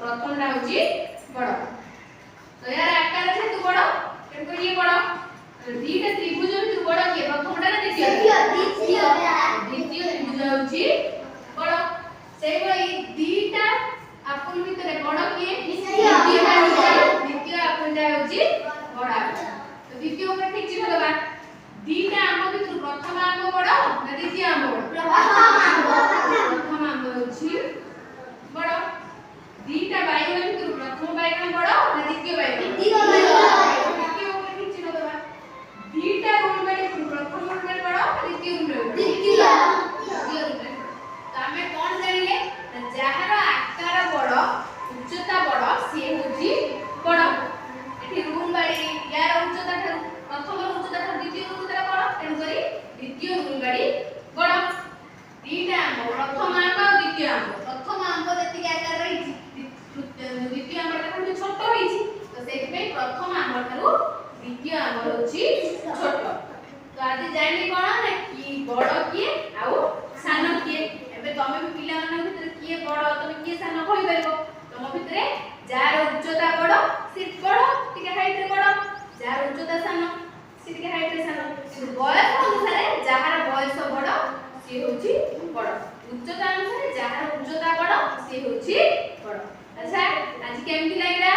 प्रथमटा होची बड़ तो यार आकार जेतु बड़ तेको ये बड़ दीटा त्रिभुज भितर बड़ के प्रथमटा ना द्वितीय त्रिभुज होची बड़ सेही बड़ी दीटा आपुल भितर बड़ के द्वितीय आपुलटा होची बड़ तो द्वितीय ऊपर ठीक चिन्ह देबा दीटा आम भितर प्रथम आम बड़ ना द्वितीय आम बड़ प्रथम आम होची बड़ दीटा बाइगण भितर प्रथम बाइगण बड़ ना द्वितीय बाइगण द्वितीय ऊपर ठीक चिन्ह देबा दीटा रूल बाड़ी प्रथम रूल बाड़ी बड़ ना द्वितीय रूल बाड़ी द्वितीय रूल बाड़ी तो हमें कोन जानिले जहार आकार बड़ उच्चता बड़ से होची बड़ एठी रूल बाड़ी यार उच्चता ठारू प्रथम उच्चता ठारू द्वितीय उच्चता बड़ तेन करी द्वितीय रूल बाड़ी बड़ दीटा आम प्रथम आम और द्वितीय आम प्रथम आम जति आकार रही द्वितीय आम ठारू छोट होईची तो सेति पे प्रथम आम ठारू द्वितीय आम होची छोट तो आज जानि कोन ना की बड़ किए आउ सान किए एबे तमे भी पिला मन भीतर किए बड़ तमे किए सान होई परबो तम भीतर जार उच्चता बड़ सिर्फ बड़ टिके हाइट रे बड़ जार उच्चता सान सिर्फ हाइट रे सान बयस अनुसार जहार बयस बड़ से होची बड़ उच्चता अनुसार जहार उच्चता बड़ से होची बड़ अच्छा आज केमती लागला